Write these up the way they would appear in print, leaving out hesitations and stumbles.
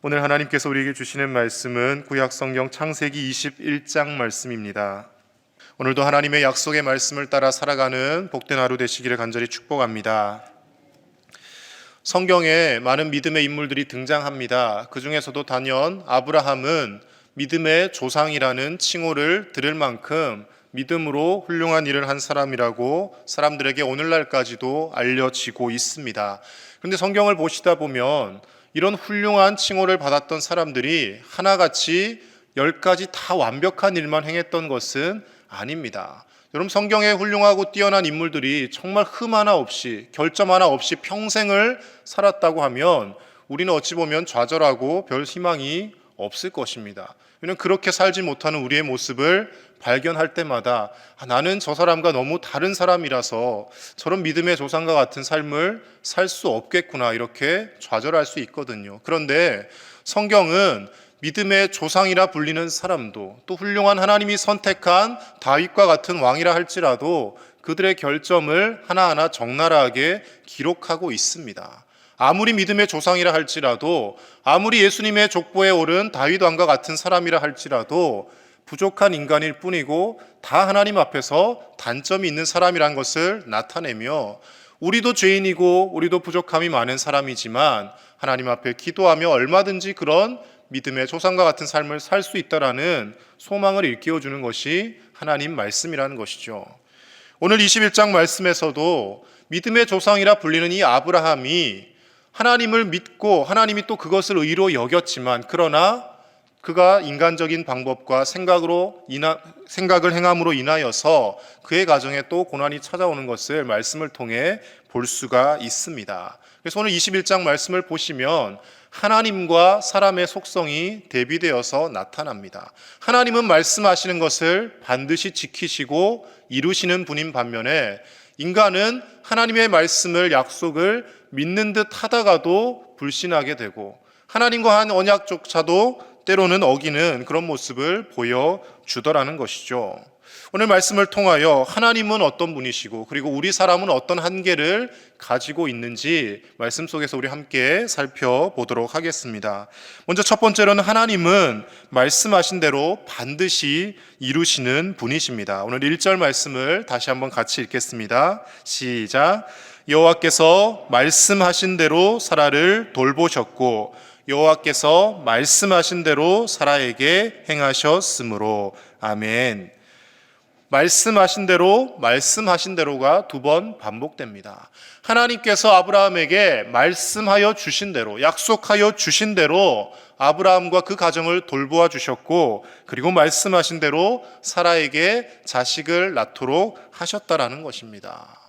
오늘 하나님께서 우리에게 주시는 말씀은 구약성경 창세기 21장 말씀입니다. 오늘도 하나님의 약속의 말씀을 따라 살아가는 복된 하루 되시기를 간절히 축복합니다. 성경에 많은 믿음의 인물들이 등장합니다. 그 중에서도 단연 아브라함은 믿음의 조상이라는 칭호를 들을 만큼 믿음으로 훌륭한 일을 한 사람이라고 사람들에게 오늘날까지도 알려지고 있습니다. 그런데 성경을 보시다 보면 이런 훌륭한 칭호를 받았던 사람들이 하나같이 10가지 다 완벽한 일만 행했던 것은 아닙니다. 여러분, 성경에 훌륭하고 뛰어난 인물들이 정말 흠 하나 없이, 결점 하나 없이 평생을 살았다고 하면 우리는 어찌 보면 좌절하고 별 희망이 없을 것입니다. 왜냐하면 그렇게 살지 못하는 우리의 모습을 발견할 때마다 나는 저 사람과 너무 다른 사람이라서 저런 믿음의 조상과 같은 삶을 살 수 없겠구나, 이렇게 좌절할 수 있거든요. 그런데 성경은 믿음의 조상이라 불리는 사람도, 또 훌륭한 하나님이 선택한 다윗과 같은 왕이라 할지라도 그들의 결점을 하나하나 적나라하게 기록하고 있습니다. 아무리 믿음의 조상이라 할지라도, 아무리 예수님의 족보에 오른 다윗 왕과 같은 사람이라 할지라도 부족한 인간일 뿐이고 다 하나님 앞에서 단점이 있는 사람이란 것을 나타내며, 우리도 죄인이고 우리도 부족함이 많은 사람이지만 하나님 앞에 기도하며 얼마든지 그런 믿음의 조상과 같은 삶을 살 수 있다라는 소망을 일깨워주는 것이 하나님 말씀이라는 것이죠. 오늘 21장 말씀에서도 믿음의 조상이라 불리는 이 아브라함이 하나님을 믿고 하나님이 또 그것을 의로 여겼지만, 그러나 그가 인간적인 방법과 생각을 행함으로 인하여서 그의 가정에 또 고난이 찾아오는 것을 말씀을 통해 볼 수가 있습니다. 그래서 오늘 21장 말씀을 보시면 하나님과 사람의 속성이 대비되어서 나타납니다. 하나님은 말씀하시는 것을 반드시 지키시고 이루시는 분인 반면에, 인간은 하나님의 말씀을, 약속을 믿는 듯 하다가도 불신하게 되고 하나님과 한 언약조차도 때로는 어기는 그런 모습을 보여주더라는 것이죠. 오늘 말씀을 통하여 하나님은 어떤 분이시고 그리고 우리 사람은 어떤 한계를 가지고 있는지 말씀 속에서 우리 함께 살펴보도록 하겠습니다. 먼저 첫 번째로는 하나님은 말씀하신 대로 반드시 이루시는 분이십니다. 오늘 1절 말씀을 다시 한번 같이 읽겠습니다. 시작. 여호와께서 말씀하신 대로 사라를 돌보셨고 여호와께서 말씀하신 대로 사라에게 행하셨으므로. 아멘. 말씀하신 대로가 2번 반복됩니다. 하나님께서 아브라함에게 말씀하여 주신 대로, 약속하여 주신 대로 아브라함과 그 가정을 돌보아 주셨고, 그리고 말씀하신 대로 사라에게 자식을 낳도록 하셨다라는 것입니다.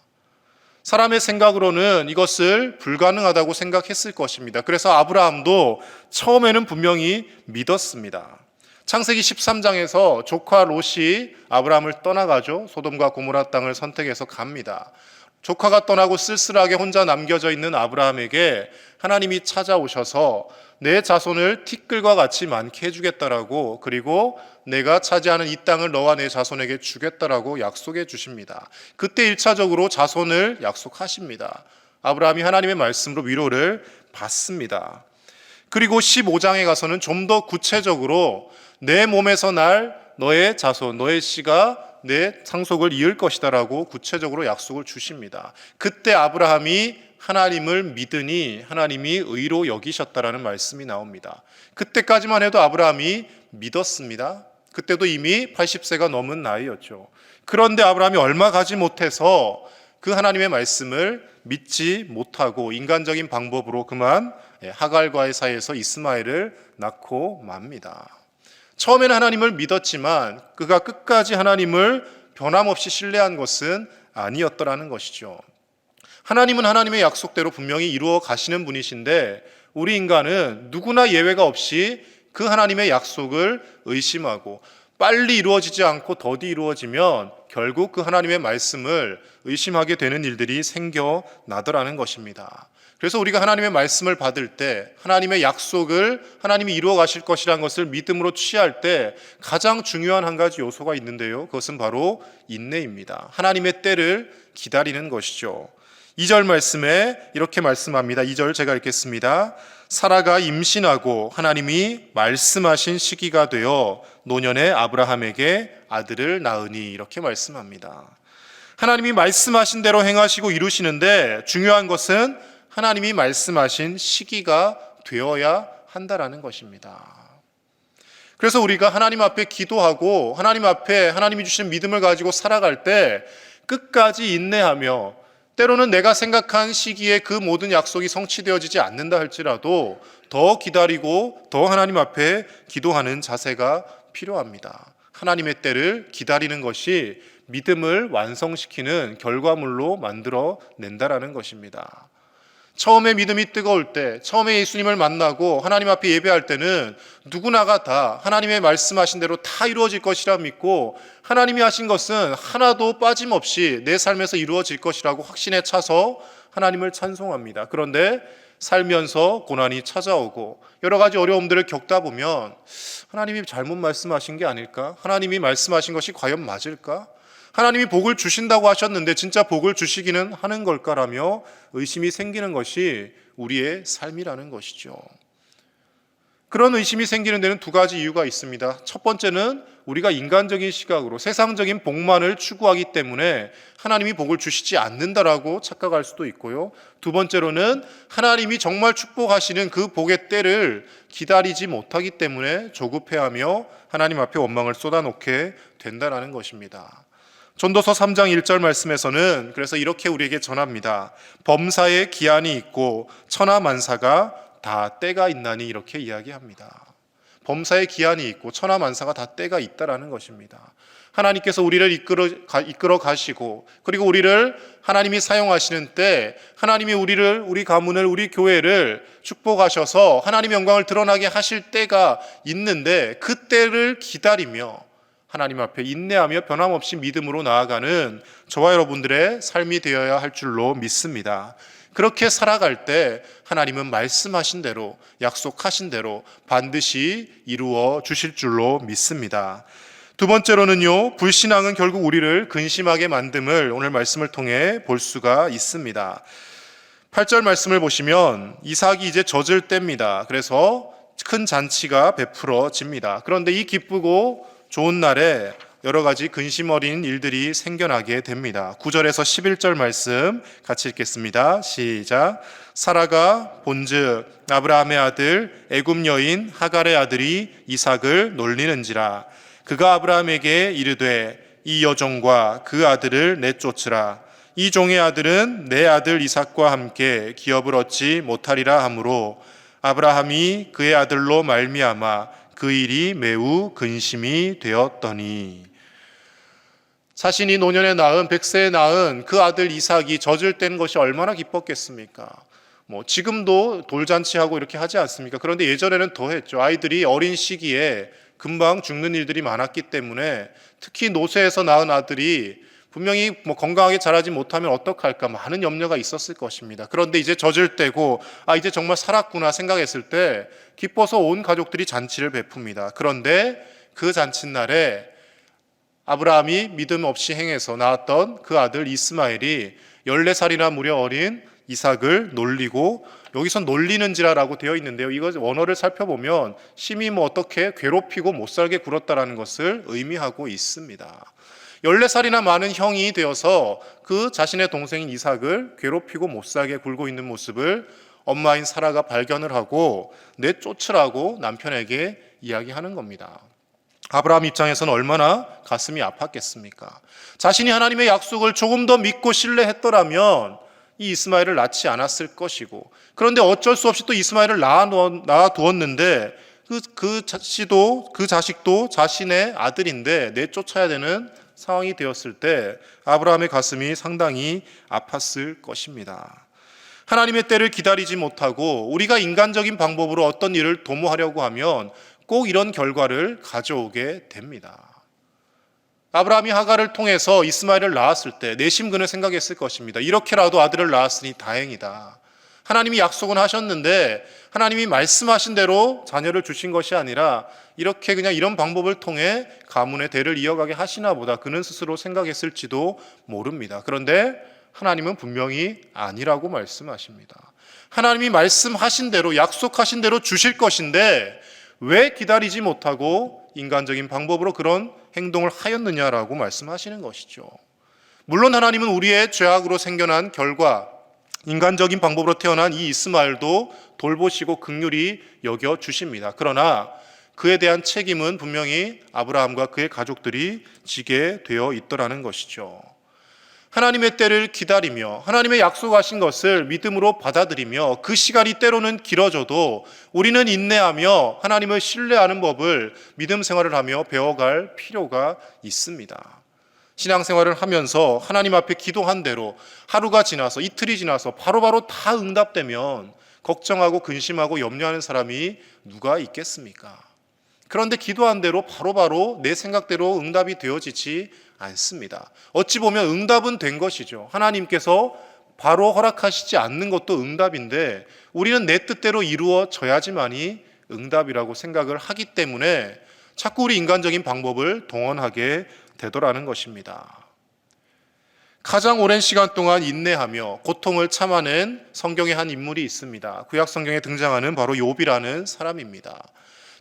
사람의 생각으로는 이것을 불가능하다고 생각했을 것입니다. 그래서 아브라함도 처음에는 분명히 믿었습니다. 창세기 13장에서 조카 롯이 아브라함을 떠나가죠. 소돔과 고모라 땅을 선택해서 갑니다. 조카가 떠나고 쓸쓸하게 혼자 남겨져 있는 아브라함에게 하나님이 찾아오셔서 내 자손을 티끌과 같이 많게 해주겠다라고, 그리고 내가 차지하는 이 땅을 너와 내 자손에게 주겠다라고 약속해 주십니다. 그때 1차적으로 자손을 약속하십니다. 아브라함이 하나님의 말씀으로 위로를 받습니다. 그리고 15장에 가서는 좀 더 구체적으로 내 몸에서 날 너의 자손, 너의 씨가 내 상속을 이을 것이다라고 구체적으로 약속을 주십니다. 그때 아브라함이 하나님을 믿으니 하나님이 의로 여기셨다라는 말씀이 나옵니다. 그때까지만 해도 아브라함이 믿었습니다. 그때도 이미 80세가 넘은 나이였죠. 그런데 아브라함이 얼마 가지 못해서 그 하나님의 말씀을 믿지 못하고 인간적인 방법으로 그만 하갈과의 사이에서 이스마엘을 낳고 맙니다. 처음에는 하나님을 믿었지만 그가 끝까지 하나님을 변함없이 신뢰한 것은 아니었더라는 것이죠. 하나님은 하나님의 약속대로 분명히 이루어 가시는 분이신데, 우리 인간은 누구나 예외가 없이 그 하나님의 약속을 의심하고 빨리 이루어지지 않고 더디 이루어지면 결국 그 하나님의 말씀을 의심하게 되는 일들이 생겨나더라는 것입니다. 그래서 우리가 하나님의 말씀을 받을 때, 하나님의 약속을 하나님이 이루어 가실 것이라는 것을 믿음으로 취할 때 가장 중요한 한 가지 요소가 있는데요, 그것은 바로 인내입니다. 하나님의 때를 기다리는 것이죠. 2절 말씀에 이렇게 말씀합니다. 2절 제가 읽겠습니다. 사라가 임신하고 하나님이 말씀하신 시기가 되어 노년의 아브라함에게 아들을 낳으니 이렇게 말씀합니다. 하나님이 말씀하신 대로 행하시고 이루시는데 중요한 것은 하나님이 말씀하신 시기가 되어야 한다라는 것입니다. 그래서 우리가 하나님 앞에 기도하고 하나님 앞에 하나님이 주신 믿음을 가지고 살아갈 때 끝까지 인내하며 때로는 내가 생각한 시기에 그 모든 약속이 성취되어지지 않는다 할지라도 더 기다리고 더 하나님 앞에 기도하는 자세가 필요합니다. 하나님의 때를 기다리는 것이 믿음을 완성시키는 결과물로 만들어 낸다라는 것입니다. 처음에 믿음이 뜨거울 때, 처음에 예수님을 만나고 하나님 앞에 예배할 때는 누구나가 다 하나님의 말씀하신 대로 다 이루어질 것이라 믿고 하나님이 하신 것은 하나도 빠짐없이 내 삶에서 이루어질 것이라고 확신에 차서 하나님을 찬송합니다. 그런데 살면서 고난이 찾아오고 여러 가지 어려움들을 겪다 보면 하나님이 잘못 말씀하신 게 아닐까? 하나님이 말씀하신 것이 과연 맞을까? 하나님이 복을 주신다고 하셨는데 진짜 복을 주시기는 하는 걸까라며 의심이 생기는 것이 우리의 삶이라는 것이죠. 그런 의심이 생기는 데는 두 가지 이유가 있습니다. 첫 번째는 우리가 인간적인 시각으로 세상적인 복만을 추구하기 때문에 하나님이 복을 주시지 않는다라고 착각할 수도 있고요. 두 번째로는 하나님이 정말 축복하시는 그 복의 때를 기다리지 못하기 때문에 조급해하며 하나님 앞에 원망을 쏟아놓게 된다는 것입니다. 전도서 3장 1절 말씀에서는 그래서 이렇게 우리에게 전합니다. 범사에 기한이 있고 천하만사가 다 때가 있나니 이렇게 이야기합니다. 범사에 기한이 있고 천하만사가 다 때가 있다라는 것입니다. 하나님께서 우리를 이끌어 가시고 그리고 우리를 하나님이 사용하시는 때 하나님이 우리 가문을 우리 교회를 축복하셔서 하나님의 영광을 드러나게 하실 때가 있는데 그 때를 기다리며 하나님 앞에 인내하며 변함없이 믿음으로 나아가는 저와 여러분들의 삶이 되어야 할 줄로 믿습니다. 그렇게 살아갈 때 하나님은 말씀하신 대로 약속하신 대로 반드시 이루어 주실 줄로 믿습니다. 두 번째로는요, 불신앙은 결국 우리를 근심하게 만듦을 오늘 말씀을 통해 볼 수가 있습니다. 8절 말씀을 보시면 이삭이 이제 젖을 때입니다. 그래서 큰 잔치가 베풀어집니다. 그런데 이 기쁘고 좋은 날에 여러 가지 근심 어린 일들이 생겨나게 됩니다. 9절에서 11절 말씀 같이 읽겠습니다. 시작. 사라가 본즉 아브라함의 아들 애굽 여인 하갈의 아들이 이삭을 놀리는지라. 그가 아브라함에게 이르되 이 여종과 그 아들을 내쫓으라. 이 종의 아들은 내 아들 이삭과 함께 기업을 얻지 못하리라 하므로 아브라함이 그의 아들로 말미암아 그 일이 매우 근심이 되었더니. 자신이 노년에 낳은 100세에 낳은 그 아들 이삭이 젖을 뗀 것이 얼마나 기뻤겠습니까? 지금도 돌잔치하고 이렇게 하지 않습니까? 그런데 예전에는 더 했죠. 아이들이 어린 시기에 금방 죽는 일들이 많았기 때문에 특히 노쇠에서 낳은 아들이 분명히 건강하게 자라지 못하면 어떡할까 많은 염려가 있었을 것입니다. 그런데 이제 젖을 떼고 이제 정말 살았구나 생각했을 때 기뻐서 온 가족들이 잔치를 베풉니다. 그런데 그 잔칫날에 아브라함이 믿음 없이 행해서 낳았던 그 아들 이스마엘이 14살이나 무려 어린 이삭을 놀리고 여기서 놀리는지라라고 되어 있는데요. 이거 원어를 살펴보면 심히 어떻게 괴롭히고 못살게 굴었다라는 것을 의미하고 있습니다. 14살이나 많은 형이 되어서 그 자신의 동생인 이삭을 괴롭히고 못살게 굴고 있는 모습을 엄마인 사라가 발견을 하고 내쫓으라고 남편에게 이야기하는 겁니다. 아브라함 입장에서는 얼마나 가슴이 아팠겠습니까? 자신이 하나님의 약속을 조금 더 믿고 신뢰했더라면 이 이스마엘을 낳지 않았을 것이고, 그런데 어쩔 수 없이 또 이스마엘을 낳아두었는데 그 자식도 자신의 아들인데 내쫓아야 되는 상황이 되었을 때 아브라함의 가슴이 상당히 아팠을 것입니다. 하나님의 때를 기다리지 못하고 우리가 인간적인 방법으로 어떤 일을 도모하려고 하면 꼭 이런 결과를 가져오게 됩니다. 아브라함이 하갈을 통해서 이스마엘을 낳았을 때 내심근을 생각했을 것입니다. 이렇게라도 아들을 낳았으니 다행이다. 하나님이 약속은 하셨는데 하나님이 말씀하신 대로 자녀를 주신 것이 아니라 이렇게 그냥 이런 방법을 통해 가문의 대를 이어가게 하시나 보다 그는 스스로 생각했을지도 모릅니다. 그런데 하나님은 분명히 아니라고 말씀하십니다. 하나님이 말씀하신 대로, 약속하신 대로 주실 것인데 왜 기다리지 못하고 인간적인 방법으로 그런 행동을 하였느냐라고 말씀하시는 것이죠. 물론 하나님은 우리의 죄악으로 생겨난 결과, 인간적인 방법으로 태어난 이 이스마엘도 돌보시고 긍휼히 여겨 주십니다. 그러나 그에 대한 책임은 분명히 아브라함과 그의 가족들이 지게 되어 있더라는 것이죠. 하나님의 때를 기다리며 하나님의 약속하신 것을 믿음으로 받아들이며 그 시간이 때로는 길어져도 우리는 인내하며 하나님을 신뢰하는 법을 믿음 생활을 하며 배워갈 필요가 있습니다. 신앙생활을 하면서 하나님 앞에 기도한 대로 하루가 지나서 이틀이 지나서 바로바로 다 응답되면 걱정하고 근심하고 염려하는 사람이 누가 있겠습니까? 그런데 기도한 대로 바로바로 내 생각대로 응답이 되어지지 않습니다. 어찌 보면 응답은 된 것이죠. 하나님께서 바로 허락하시지 않는 것도 응답인데 우리는 내 뜻대로 이루어져야지만이 응답이라고 생각을 하기 때문에 자꾸 우리 인간적인 방법을 동원하게 되더라는 것입니다. 가장 오랜 시간 동안 인내하며 고통을 참아낸 성경의 한 인물이 있습니다. 구약 성경에 등장하는 바로 욥이라는 사람입니다.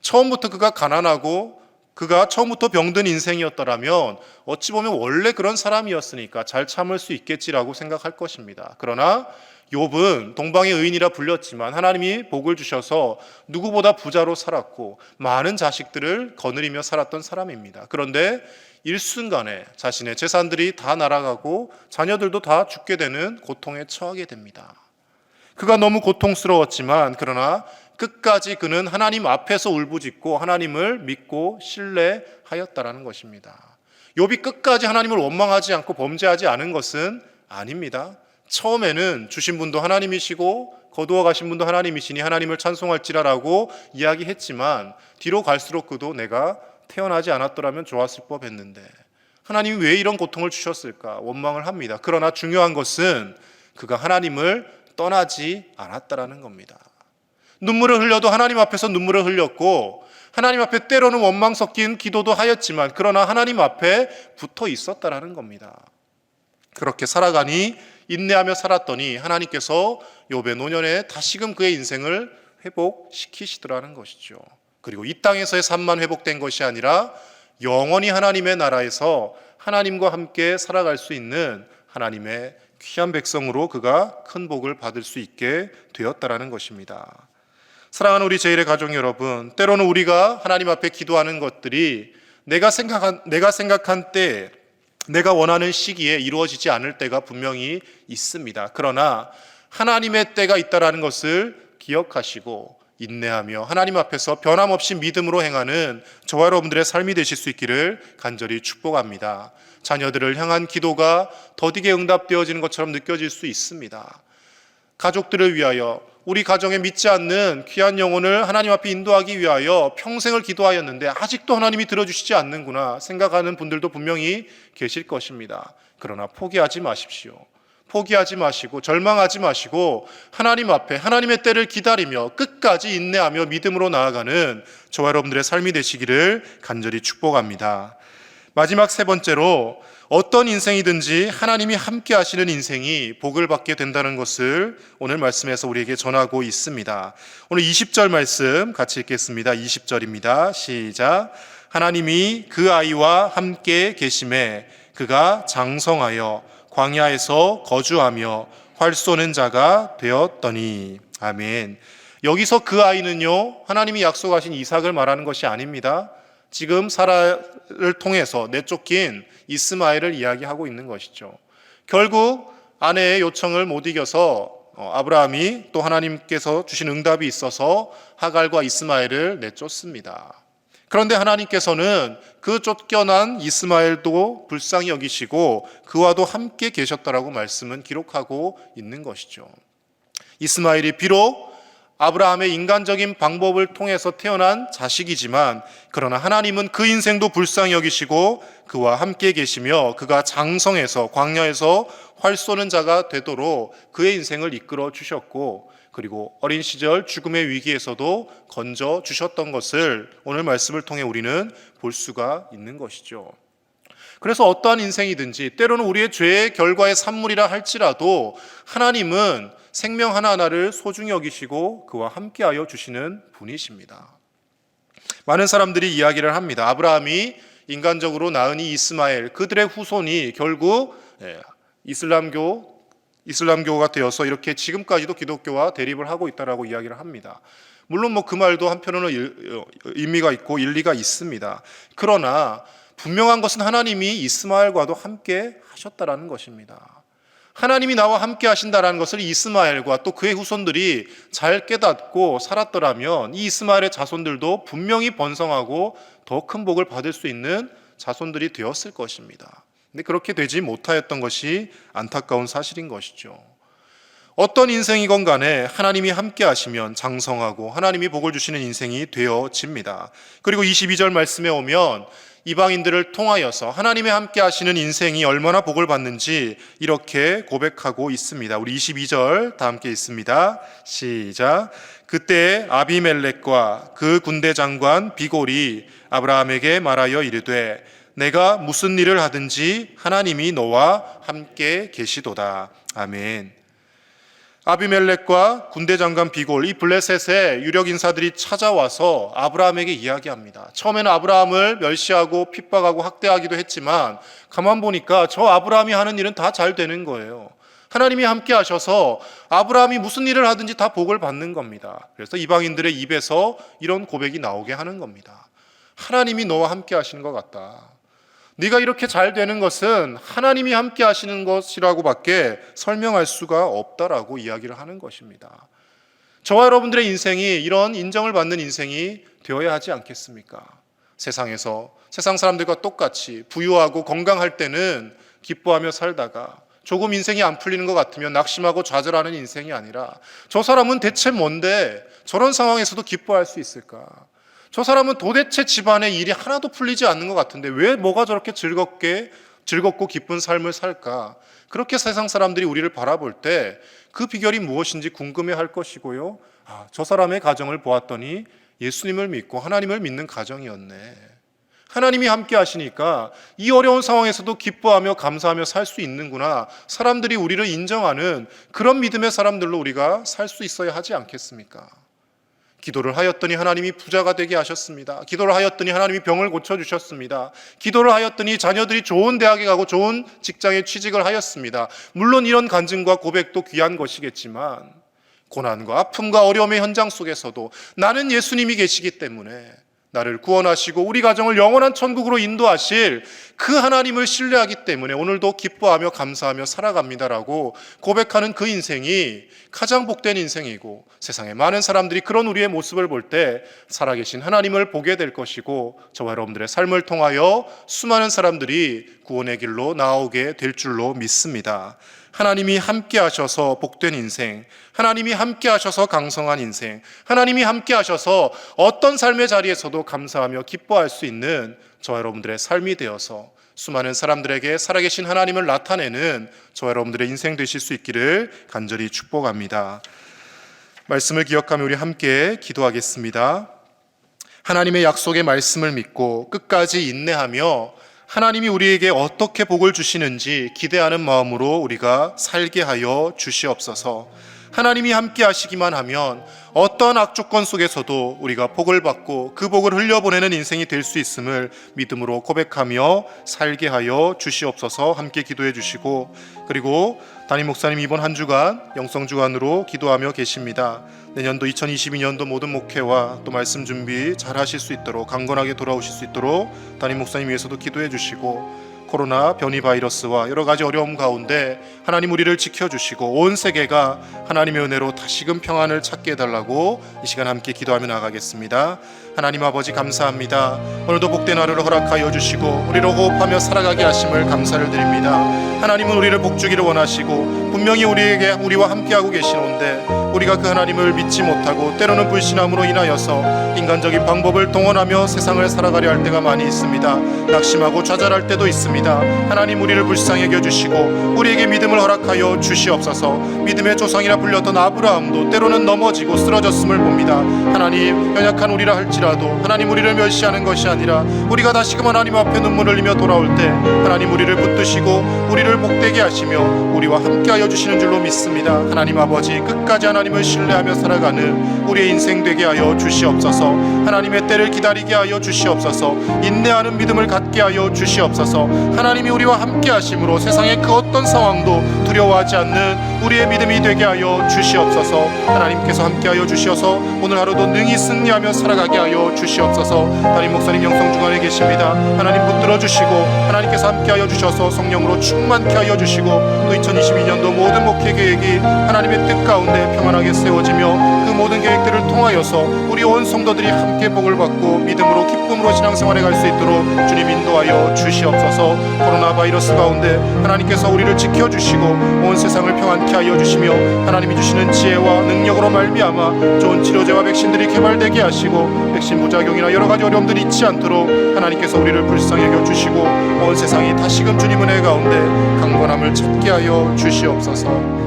처음부터 그가 가난하고 그가 처음부터 병든 인생이었더라면 어찌 보면 원래 그런 사람이었으니까 잘 참을 수 있겠지라고 생각할 것입니다. 그러나 욥은 동방의 의인이라 불렸지만 하나님이 복을 주셔서 누구보다 부자로 살았고 많은 자식들을 거느리며 살았던 사람입니다. 그런데 일순간에 자신의 재산들이 다 날아가고 자녀들도 다 죽게 되는 고통에 처하게 됩니다. 그가 너무 고통스러웠지만 그러나 끝까지 그는 하나님 앞에서 울부짖고 하나님을 믿고 신뢰하였다라는 것입니다. 욥이 끝까지 하나님을 원망하지 않고 범죄하지 않은 것은 아닙니다. 처음에는 주신 분도 하나님이시고 거두어 가신 분도 하나님이시니 하나님을 찬송할지라라고 이야기했지만 뒤로 갈수록 그도 내가 태어나지 않았더라면 좋았을 법했는데 하나님이 왜 이런 고통을 주셨을까 원망을 합니다. 그러나 중요한 것은 그가 하나님을 떠나지 않았다라는 겁니다. 눈물을 흘려도 하나님 앞에서 눈물을 흘렸고 하나님 앞에 때로는 원망 섞인 기도도 하였지만 그러나 하나님 앞에 붙어 있었다라는 겁니다. 그렇게 살아가니 인내하며 살았더니 하나님께서 욥의 노년에 다시금 그의 인생을 회복시키시더라는 것이죠. 그리고 이 땅에서의 삶만 회복된 것이 아니라 영원히 하나님의 나라에서 하나님과 함께 살아갈 수 있는 하나님의 귀한 백성으로 그가 큰 복을 받을 수 있게 되었다라는 것입니다. 사랑하는 우리 제1의 가족 여러분, 때로는 우리가 하나님 앞에 기도하는 것들이 내가 생각한 때, 내가 원하는 시기에 이루어지지 않을 때가 분명히 있습니다. 그러나 하나님의 때가 있다라는 것을 기억하시고 인내하며 하나님 앞에서 변함없이 믿음으로 행하는 저와 여러분들의 삶이 되실 수 있기를 간절히 축복합니다. 자녀들을 향한 기도가 더디게 응답되어지는 것처럼 느껴질 수 있습니다. 가족들을 위하여 우리 가정에 믿지 않는 귀한 영혼을 하나님 앞에 인도하기 위하여 평생을 기도하였는데 아직도 하나님이 들어주시지 않는구나 생각하는 분들도 분명히 계실 것입니다. 그러나 포기하지 마십시오. 포기하지 마시고 절망하지 마시고 하나님 앞에 하나님의 때를 기다리며 끝까지 인내하며 믿음으로 나아가는 저와 여러분들의 삶이 되시기를 간절히 축복합니다. 마지막 세 번째로 어떤 인생이든지 하나님이 함께 하시는 인생이 복을 받게 된다는 것을 오늘 말씀에서 우리에게 전하고 있습니다. 오늘 20절 말씀 같이 읽겠습니다. 20절입니다. 시작. 하나님이 그 아이와 함께 계심에 그가 장성하여 광야에서 거주하며 활 쏘는 자가 되었더니. 아멘. 여기서 그 아이는요, 하나님이 약속하신 이삭을 말하는 것이 아닙니다. 지금 사라를 통해서 내쫓긴 이스마엘을 이야기하고 있는 것이죠. 결국 아내의 요청을 못 이겨서 아브라함이 또 하나님께서 주신 응답이 있어서 하갈과 이스마엘을 내쫓습니다. 그런데 하나님께서는 그 쫓겨난 이스마엘도 불쌍히 여기시고 그와도 함께 계셨다라고 말씀은 기록하고 있는 것이죠. 이스마엘이 비록 아브라함의 인간적인 방법을 통해서 태어난 자식이지만 그러나 하나님은 그 인생도 불쌍히 여기시고 그와 함께 계시며 그가 장성해서 광야에서 활 쏘는 자가 되도록 그의 인생을 이끌어 주셨고 그리고 어린 시절 죽음의 위기에서도 건져 주셨던 것을 오늘 말씀을 통해 우리는 볼 수가 있는 것이죠. 그래서 어떠한 인생이든지 때로는 우리의 죄의 결과의 산물이라 할지라도 하나님은 생명 하나하나를 소중히 여기시고 그와 함께하여 주시는 분이십니다. 많은 사람들이 이야기를 합니다. 아브라함이 인간적으로 낳은 이 이스마엘, 그들의 후손이 결국 이슬람교가 되어서 이렇게 지금까지도 기독교와 대립을 하고 있다라고 이야기를 합니다. 물론 그 말도 한편으로는 의미가 있고 일리가 있습니다. 그러나 분명한 것은 하나님이 이스마엘과도 함께 하셨다라는 것입니다. 하나님이 나와 함께 하신다라는 것을 이스마엘과 또 그의 후손들이 잘 깨닫고 살았더라면 이 이스마엘의 자손들도 분명히 번성하고 더 큰 복을 받을 수 있는 자손들이 되었을 것입니다. 근데 그렇게 되지 못하였던 것이 안타까운 사실인 것이죠. 어떤 인생이건 간에 하나님이 함께 하시면 장성하고 하나님이 복을 주시는 인생이 되어집니다. 그리고 22절 말씀에 오면 이방인들을 통하여서 하나님이 함께 하시는 인생이 얼마나 복을 받는지 이렇게 고백하고 있습니다. 우리 22절 다 함께 있습니다. 시작. 그때 아비멜렉과 그 군대 장관 비골이 아브라함에게 말하여 이르되 내가 무슨 일을 하든지 하나님이 너와 함께 계시도다. 아멘. 아비멜렉과 군대 장관 비골, 이 블레셋의 유력 인사들이 찾아와서 아브라함에게 이야기합니다. 처음에는 아브라함을 멸시하고 핍박하고 학대하기도 했지만 가만 보니까 저 아브라함이 하는 일은 다 잘 되는 거예요. 하나님이 함께 하셔서 아브라함이 무슨 일을 하든지 다 복을 받는 겁니다. 그래서 이방인들의 입에서 이런 고백이 나오게 하는 겁니다. 하나님이 너와 함께 하시는 것 같다. 네가 이렇게 잘 되는 것은 하나님이 함께 하시는 것이라고밖에 설명할 수가 없다라고 이야기를 하는 것입니다. 저와 여러분들의 인생이 이런 인정을 받는 인생이 되어야 하지 않겠습니까? 세상에서 세상 사람들과 똑같이 부유하고 건강할 때는 기뻐하며 살다가 조금 인생이 안 풀리는 것 같으면 낙심하고 좌절하는 인생이 아니라 저 사람은 대체 뭔데 저런 상황에서도 기뻐할 수 있을까? 저 사람은 도대체 집안의 일이 하나도 풀리지 않는 것 같은데 왜 뭐가 저렇게 즐겁고 기쁜 삶을 살까? 그렇게 세상 사람들이 우리를 바라볼 때 그 비결이 무엇인지 궁금해할 것이고요. 저 사람의 가정을 보았더니 예수님을 믿고 하나님을 믿는 가정이었네. 하나님이 함께 하시니까 이 어려운 상황에서도 기뻐하며 감사하며 살 수 있는구나. 사람들이 우리를 인정하는 그런 믿음의 사람들로 우리가 살 수 있어야 하지 않겠습니까? 기도를 하였더니 하나님이 부자가 되게 하셨습니다. 기도를 하였더니 하나님이 병을 고쳐주셨습니다. 기도를 하였더니 자녀들이 좋은 대학에 가고 좋은 직장에 취직을 하였습니다. 물론 이런 간증과 고백도 귀한 것이겠지만 고난과 아픔과 어려움의 현장 속에서도 나는 예수님이 계시기 때문에 나를 구원하시고 우리 가정을 영원한 천국으로 인도하실 그 하나님을 신뢰하기 때문에 오늘도 기뻐하며 감사하며 살아갑니다라고 고백하는 그 인생이 가장 복된 인생이고 세상에 많은 사람들이 그런 우리의 모습을 볼 때 살아계신 하나님을 보게 될 것이고 저와 여러분들의 삶을 통하여 수많은 사람들이 구원의 길로 나오게 될 줄로 믿습니다. 하나님이 함께 하셔서 복된 인생, 하나님이 함께 하셔서 강성한 인생, 하나님이 함께 하셔서 어떤 삶의 자리에서도 감사하며 기뻐할 수 있는 저와 여러분들의 삶이 되어서 수많은 사람들에게 살아계신 하나님을 나타내는 저와 여러분들의 인생 되실 수 있기를 간절히 축복합니다. 말씀을 기억하며 우리 함께 기도하겠습니다. 하나님의 약속의 말씀을 믿고 끝까지 인내하며 하나님이 우리에게 어떻게 복을 주시는지 기대하는 마음으로 우리가 살게 하여 주시옵소서. 하나님이 함께 하시기만 하면 어떠한 악조건 속에서도 우리가 복을 받고 그 복을 흘려보내는 인생이 될 수 있음을 믿음으로 고백하며 살게 하여 주시옵소서. 함께 기도해 주시고, 그리고 담임 목사님 이번 한 주간 영성주간으로 기도하며 계십니다. 내년도 2022년도 모든 목회와 또 말씀 준비 잘 하실 수 있도록 강건하게 돌아오실 수 있도록 담임 목사님 위해서도 기도해 주시고, 코로나 변이 바이러스와 여러 가지 어려움 가운데 하나님 우리를 지켜주시고 온 세계가 하나님의 은혜로 다시금 평안을 찾게 해달라고 이 시간 함께 기도하며 나가겠습니다. 하나님 아버지 감사합니다. 오늘도 복된 하루를 허락하여 주시고 우리로 호흡하며 살아가게 하심을 감사를 드립니다. 하나님은 우리를 복주기를 원하시고 분명히 우리와 함께하고 계시는데 우리가 그 하나님을 믿지 못하고 때로는 불신함으로 인하여서 인간적인 방법을 동원하며 세상을 살아가려 할 때가 많이 있습니다. 낙심하고 좌절할 때도 있습니다. 하나님, 우리를 불쌍히 여겨주시고 우리에게 믿음을 허락하여 주시옵소서. 믿음의 조상이라 불렸던 아브라함도 때로는 넘어지고 쓰러졌음을 봅니다. 하나님, 연약한 우리라 할지라도 하나님, 우리를 멸시하는 것이 아니라 우리가 다시금 하나님 앞에 눈물을 흘리며 돌아올 때 하나님, 우리를 붙드시고 우리를 복되게 하시며 우리와 함께하여 주시는 줄로 믿습니다. 하나님 아버지, 끝까지 하나님을 신뢰하며 살아가는 우리의 인생 되게 하여 주시옵소서. 하나님의 때를 기다리게 하여 주시옵소서. 인내하는 믿음을 갖게 하여 주시옵소서. 하나님이 우리와 함께 하심으로 세상의 그 어떤 상황도 두려워하지 않는 우리의 믿음이 되게 하여 주시옵소서. 하나님께서 함께 하여 주시어서 오늘 하루도 능히 승리하며 살아가게 하여 주시옵소서. 담임 목사님 영성 중간에 계십니다. 하나님 붙들어 주시고 하나님께서 함께 하여 주셔서 성령으로 충만케 하여 주시고 또 2022년도 모든 목회 계획이 하나님의 뜻 가운데 평안하게 세워지며 그 모든 계획들을 통하여서 우리 온 성도들이 함께 복을 받고 믿음으로 기쁨으로 신앙생활에 갈 수 있도록 주님 인도하여 주시옵소서. 코로나 바이러스 가운데 하나님께서 우리를 지켜주시고 온 세상을 평안케 하여 주시며 하나님이 주시는 지혜와 능력으로 말미암아 좋은 치료제와 백신들이 개발되게 하시고 백신 부작용이나 여러 가지 어려움들이 있지 않도록 하나님께서 우리를 불쌍히 여겨 주시고 온 세상이 다시금 주님 은혜 가운데 강건함을 찾게 하여 주시옵소서.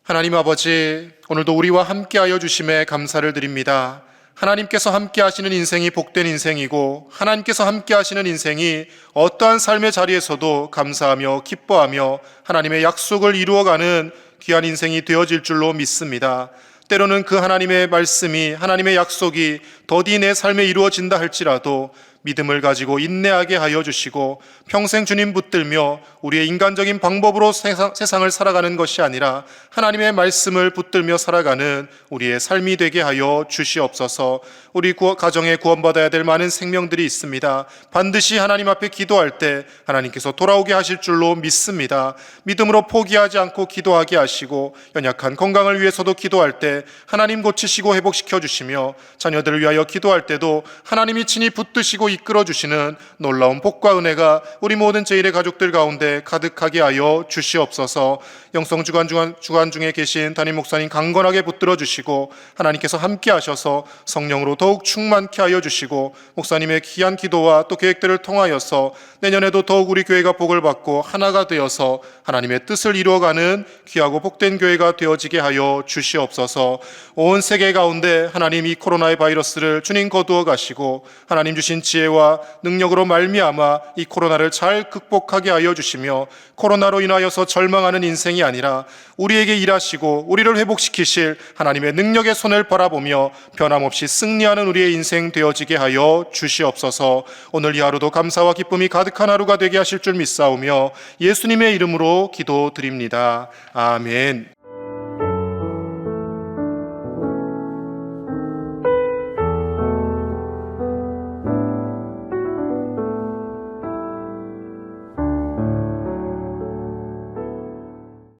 하나님 아버지, 오늘도 우리와 함께하여 주심에 감사를 드립니다. 하나님께서 함께하시는 인생이 복된 인생이고 하나님께서 함께하시는 인생이 어떠한 삶의 자리에서도 감사하며 기뻐하며 하나님의 약속을 이루어가는 귀한 인생이 되어질 줄로 믿습니다. 때로는 그 하나님의 말씀이, 하나님의 약속이 더디 내 삶에 이루어진다 할지라도 믿음을 가지고 인내하게 하여 주시고 평생 주님 붙들며 우리의 인간적인 방법으로 세상을 살아가는 것이 아니라 하나님의 말씀을 붙들며 살아가는 우리의 삶이 되게 하여 주시옵소서. 우리 가정에 구원받아야 될 많은 생명들이 있습니다. 반드시 하나님 앞에 기도할 때 하나님께서 돌아오게 하실 줄로 믿습니다. 믿음으로 포기하지 않고 기도하게 하시고 연약한 건강을 위해서도 기도할 때 하나님 고치시고 회복시켜 주시며 자녀들을 위하여 기도할 때도 하나님이 친히 붙드시고 이끌어 주시는 놀라운 복과 은혜가 우리 모든 제1의 가족들 가운데 가득하게 하여 주시옵소서. 영성 주간 중에 계신 담임 목사님 강건하게 붙들어 주시고 하나님께서 함께 하셔서 성령으로 더욱 충만케 하여 주시고 목사님의 귀한 기도와 또 계획들을 통하여서 내년에도 더욱 우리 교회가 복을 받고 하나가 되어서 하나님의 뜻을 이루어가는 귀하고 복된 교회가 되어지게 하여 주시옵소서. 온 세계 가운데 하나님 이 코로나의 바이러스를 주님 거두어 가시고 하나님 주신 지혜와 능력으로 말미암아 이 코로나를 잘 극복하게 하여 주시며 코로나로 인하여서 절망하는 인생이 아니라 우리에게 일하시고 우리를 회복시키실 하나님의 능력의 손을 바라보며 변함없이 승리하는 우리의 인생 되어지게 하여 주시옵소서. 오늘 이 하루도 감사와 기쁨이 가득한 하루가 되게 하실 줄 믿사오며 예수님의 이름으로 기도드립니다. 아멘.